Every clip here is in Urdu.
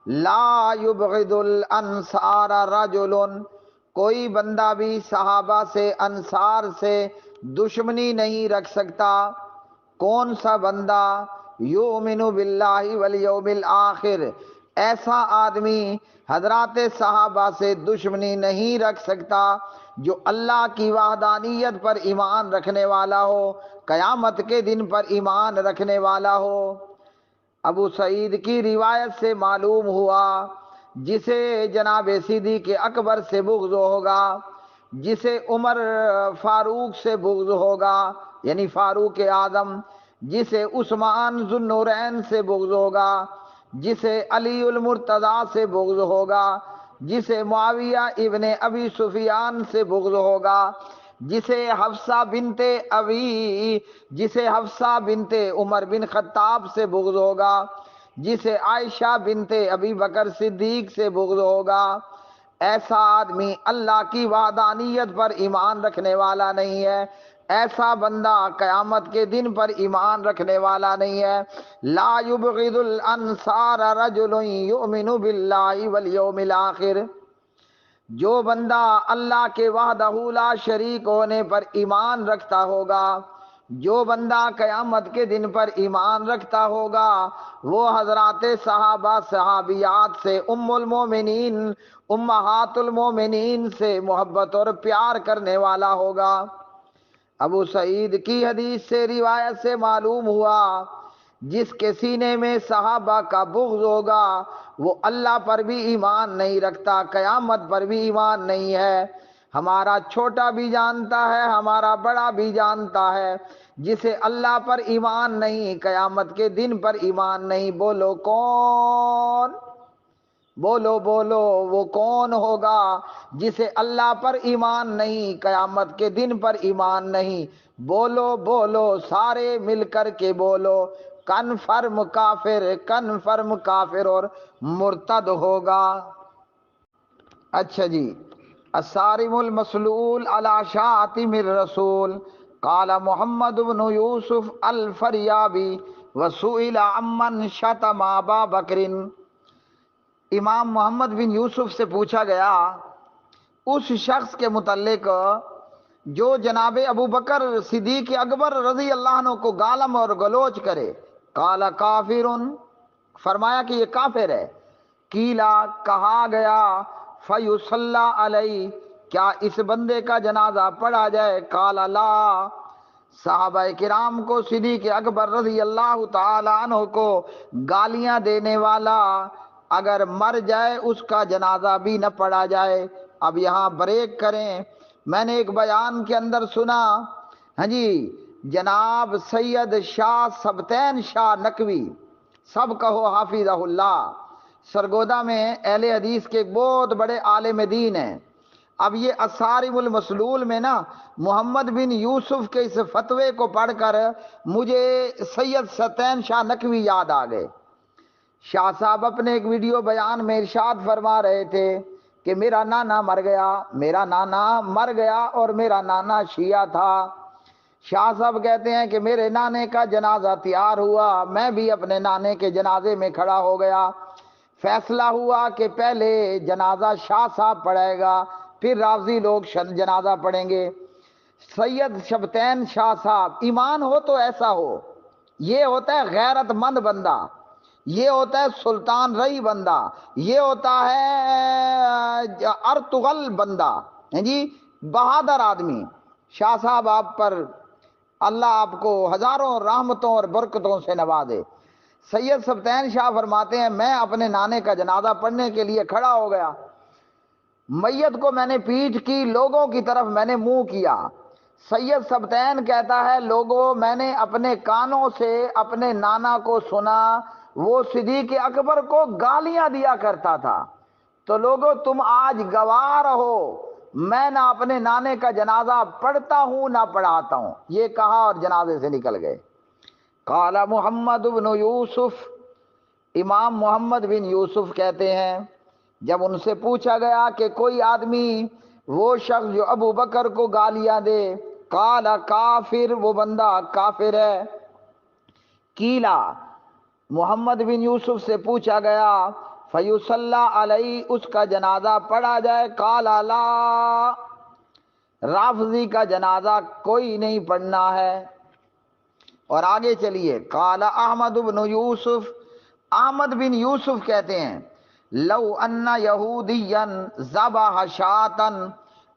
لا یبغض الانصار رجل، کوئی بندہ بھی صحابہ سے، انصار سے دشمنی نہیں رکھ سکتا۔ کون سا بندہ؟ یؤمن باللہ والیوم الآخر، ایسا آدمی حضرات صحابہ سے دشمنی نہیں رکھ سکتا جو اللہ کی وحدانیت پر ایمان رکھنے والا ہو، قیامت کے دن پر ایمان رکھنے والا ہو۔ ابو سعید کی روایت سے معلوم ہوا جسے جناب صدیق اکبر سے بغض ہوگا، جسے عمر فاروق سے بغض ہوگا یعنی فاروق اعظم، جسے عثمان ذو النورین سے بغض ہوگا، جسے علی المرتضیٰ سے بغض ہوگا، جسے معاویہ ابن ابی سفیان سے بغض ہوگا، جسے حفصہ بنت عمر بن خطاب سے بغض ہوگا، جسے عائشہ بنت ابی بکر صدیق سے بغض ہوگا، ایسا آدمی اللہ کی وحدانیت پر ایمان رکھنے والا نہیں ہے، ایسا بندہ قیامت کے دن پر ایمان رکھنے والا نہیں ہے۔ لا یبغض الانصار رجل یؤمن باللہ والیوم الآخر، جو بندہ اللہ کے وحدہ لا شریک ہونے پر ایمان رکھتا ہوگا، جو بندہ قیامت کے دن پر ایمان رکھتا ہوگا، وہ حضرات صحابہ صحابیات سے، ام المومنین امہات المومنین سے محبت اور پیار کرنے والا ہوگا۔ ابو سعید کی حدیث سے روایت سے معلوم ہوا جس کے سینے میں صحابہ کا بغض ہوگا وہ اللہ پر بھی ایمان نہیں رکھتا، قیامت پر بھی ایمان نہیں ہے۔ ہمارا چھوٹا بھی جانتا ہے، ہمارا بڑا بھی جانتا ہے، جسے اللہ پر ایمان نہیں، قیامت کے دن پر ایمان نہیں، بولو کون؟ بولو بولو وہ کون ہوگا جسے اللہ پر ایمان نہیں، قیامت کے دن پر ایمان نہیں؟ بولو بولو سارے مل کر کے بولو، کنفرم کافر اور مرتد ہوگا۔ اچھا جی، الصارم المسلول علی شاتم الرسول، قال محمد بن یوسف الفریابی وسئل عمن شتم ابا بکر، امام محمد بن یوسف سے پوچھا گیا اس شخص کے متعلق جو جناب ابو بکر صدیق اکبر رضی اللہ عنہ کو گالم اور گلوچ کرے، قال کافر، فرمایا کہ یہ کافر ہے۔ قیلا، کہا گیا، فیصلی علیہ، کیا اس بندے کا جنازہ پڑھا جائے؟ قال لا، صحابہ کرام کو صدیق اکبر رضی اللہ تعالی عنہ کو گالیاں دینے والا اگر مر جائے اس کا جنازہ بھی نہ پڑھا جائے۔ اب یہاں بریک کریں، میں نے ایک بیان کے اندر سنا، ہاں جی، جناب سید شاہ سبتین شاہ نقوی، سب کہو حافظہ اللہ، سرگودا میں اہل حدیث کے ایک بہت بڑے عالم دین ہیں۔ اب یہ الصارم المسلول میں نا محمد بن یوسف کے اس فتوے کو پڑھ کر مجھے سید سبتین شاہ نقوی یاد آ گئے۔ شاہ صاحب اپنے ایک ویڈیو بیان میں ارشاد فرما رہے تھے کہ میرا نانا مر گیا اور میرا نانا شیعہ تھا۔ شاہ صاحب کہتے ہیں کہ میرے نانے کا جنازہ تیار ہوا، میں بھی اپنے نانے کے جنازے میں کھڑا ہو گیا۔ فیصلہ ہوا کہ پہلے جنازہ شاہ صاحب پڑھائے گا، پھر رافضی لوگ جنازہ پڑھیں گے۔ سید شبتین شاہ صاحب، ایمان ہو تو ایسا ہو، یہ ہوتا ہے غیرت مند بندہ، یہ ہوتا ہے سلطان رئی بندہ، یہ ہوتا ہے ارطغرل بندہ، جی بہادر آدمی۔ شاہ صاحب آپ پر اللہ آپ کو ہزاروں رحمتوں اور برکتوں سے نوازے۔ سید سبتین شاہ فرماتے ہیں میں اپنے نانے کا جنازہ پڑھنے کے لیے کھڑا ہو گیا، میت کو میں نے پیٹھ کی، لوگوں کی طرف میں نے منہ کیا۔ سید سبتین کہتا ہے لوگوں، میں نے اپنے کانوں سے اپنے نانا کو سنا، وہ صدیق اکبر کو گالیاں دیا کرتا تھا، تو لوگوں تم آج گواہ رہو، میں نہ اپنے نانے کا جنازہ پڑھتا ہوں نہ پڑھاتا ہوں۔ یہ کہا اور جنازے سے نکل گئے۔ قال محمد بن یوسف، امام محمد بن یوسف کہتے ہیں جب ان سے پوچھا گیا کہ کوئی آدمی وہ شخص جو ابو بکر کو گالیاں دے، قال کافر، وہ بندہ کافر ہے۔ قیلا، محمد بن یوسف سے پوچھا گیا فیصلی علیہ، اس کا جنازہ پڑھا جائے، قال لا، رافضی کا جنازہ کوئی نہیں پڑھنا ہے۔ اور آگے چلیے، قال احمد بن یوسف، احمد بن یوسف کہتے ہیں لو ان یہودیا ذبح شاتا،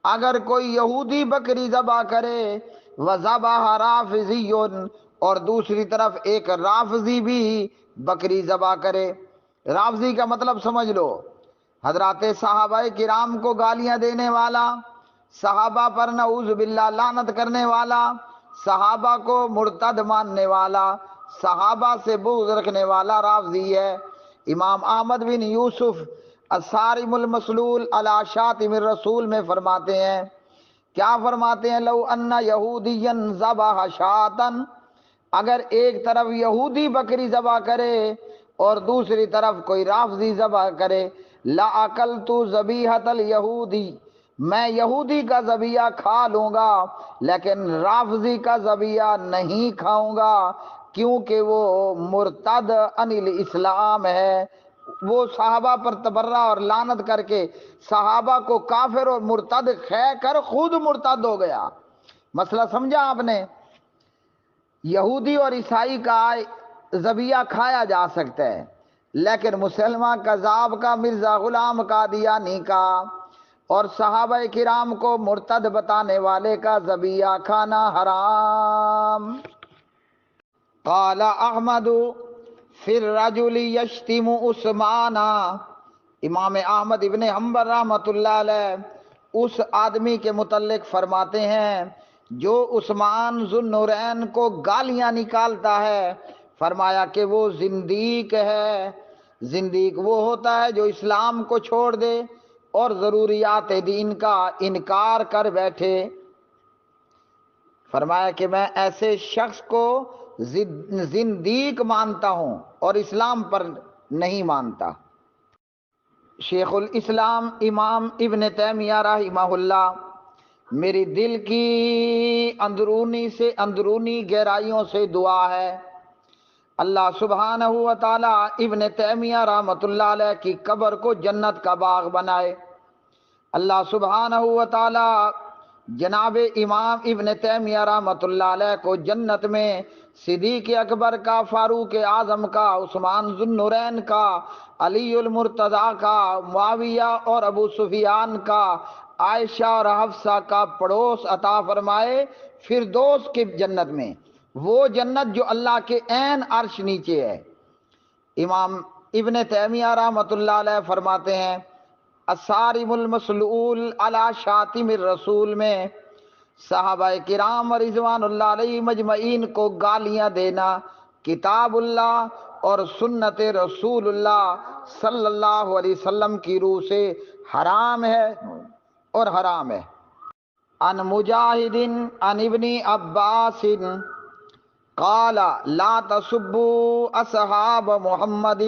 اگر کوئی یہودی بکری ذبح کرے، وذبح رافضی، اور دوسری طرف ایک رافضی بھی بکری ذبح کرے۔ رافضی کا مطلب سمجھ لو، حضرات صحابہ کرام کو گالیاں دینے والا، صحابہ پر نعوذ باللہ لعنت کرنے والا، صحابہ کو مرتد ماننے والا، صحابہ سے بغض رکھنے والا رافضی ہے۔ امام احمد بن یوسف الصارم المسلول علی شاتم الرسول میں فرماتے ہیں، کیا فرماتے ہیں؟ لو ان یہودیا ذبح شاتا، اگر ایک طرف یہودی بکری ذبح کرے اور دوسری طرف کوئی رافضی ذبح کرے، لَأَكَلْتُ ذَبِیحَةَ الْیَہُودِ، میں یہودی کا ذبیحہ کھا لوں گا لیکن رافضی کا ذبیحہ نہیں کھاؤں گا، کیونکہ وہ مرتد عن الاسلام ہے۔ وہ صحابہ پر تبرہ اور لعنت کر کے صحابہ کو کافر اور مرتد کہہ کر خود مرتد ہو گیا۔ مسئلہ سمجھا آپ نے؟ یہودی اور عیسائی کا ذبیحہ کھایا جا سکتا ہے لیکن مسلمان کذاب کا، مرزا غلام قادیانی کا اور صحابہ کرام کو مرتد بتانے والے کا ذبیحہ کھانا حرام۔ قال احمد فی الرجل یشتم عثمانا، امام احمد ابن حنبل رحمۃ اللہ علیہ اس آدمی کے متعلق فرماتے ہیں جو عثمان ذو النورین کو گالیاں نکالتا ہے، فرمایا کہ وہ زندیق ہے۔ زندیق وہ ہوتا ہے جو اسلام کو چھوڑ دے اور ضروریات دین کا انکار کر بیٹھے۔ فرمایا کہ میں ایسے شخص کو زندیق مانتا ہوں اور اسلام پر نہیں مانتا۔ شیخ الاسلام امام ابن تیمیہ رحمہ اللہ، میری دل کی اندرونی سے اندرونی گہرائیوں سے دعا ہے اللہ سبحانہ و تعالی ابن تیمیہ رحمۃ اللہ علیہ کی قبر کو جنت کا باغ بنائے۔ اللہ سبحانہ و تعالی جناب امام ابن تیمیہ رحمۃ اللہ علیہ کو جنت میں صدیق اکبر کا، فاروق اعظم کا، عثمان ذو النورین کا، علی المرتضیٰ کا، معاویہ اور ابو سفیان کا، عائشہ اور حفصہ کا پڑوس عطا فرمائے فردوس کی جنت میں، وہ جنت جو اللہ کے عین عرش نیچے ہے۔ امام ابن تیمیہ رحمۃ اللہ علیہ فرماتے ہیں الصارم المسلول علی شاتم الرسول میں صحابہ کرام رضوان اللہ علیہ مجمعین کو گالیاں دینا کتاب اللہ اور سنت رسول اللہ صلی اللہ علیہ وسلم کی روح سے حرام ہے اور حرام ہے۔ عن مجاہد عن ابن عباس قال لا تسبوا اصحاب محمد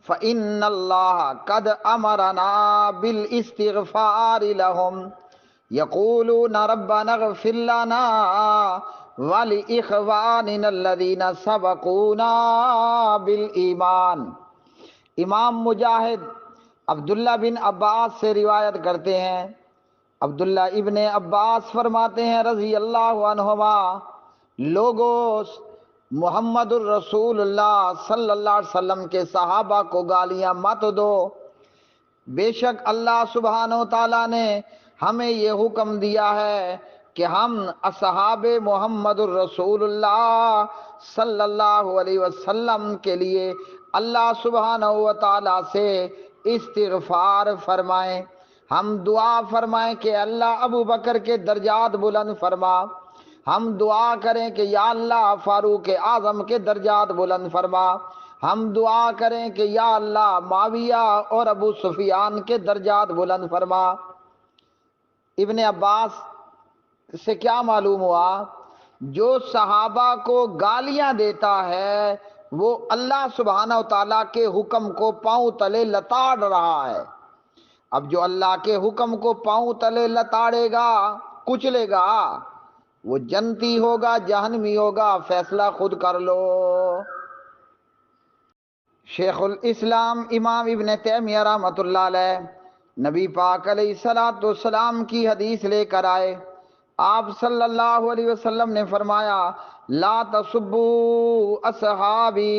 فإن اللہ قد امرنا بالاستغفار لهم یقولون ربنا اغفر لنا ولإخواننا الذین سبقونا بالایمان۔ امام مجاہد عبداللہ بن عباس سے روایت کرتے ہیں، عبداللہ ابن عباس فرماتے ہیں رضی اللہ عنہما، لوگوں محمد الرسول اللہ صلی اللہ علیہ وسلم کے صحابہ کو گالیاں مت دو، بے شک اللہ سبحانہ و تعالیٰ نے ہمیں یہ حکم دیا ہے کہ ہم اصحاب محمد الرسول اللہ صلی اللہ علیہ وسلم کے لیے اللہ سبحانہ و تعالیٰ سے استغفار فرمائیں، ہم دعا فرمائیں کہ اللہ ابو بکر کے درجات بلند فرما، ہم دعا کریں کہ یا اللہ فاروق اعظم کے درجات بلند فرما، ہم دعا کریں کہ یا اللہ معاویہ اور ابو سفیان کے درجات بلند فرما۔ ابن عباس سے کیا معلوم ہوا؟ جو صحابہ کو گالیاں دیتا ہے وہ اللہ سبحانہ و تعالیٰ کے حکم کو پاؤں تلے لتاڑ رہا ہے۔ اب جو اللہ کے حکم کو پاؤں تلے لتاڑے گا، کچلے گا، وہ جنتی ہوگا جہنمی ہوگا، فیصلہ خود کر لو۔ شیخ الاسلام امام ابن تیمیہ رحمۃ اللہ علیہ نبی پاک علیہ الصلوۃ والسلام کی حدیث لے کر آئے. آپ صلی اللہ علیہ وسلم نے فرمایا لا تسبوا اصحابی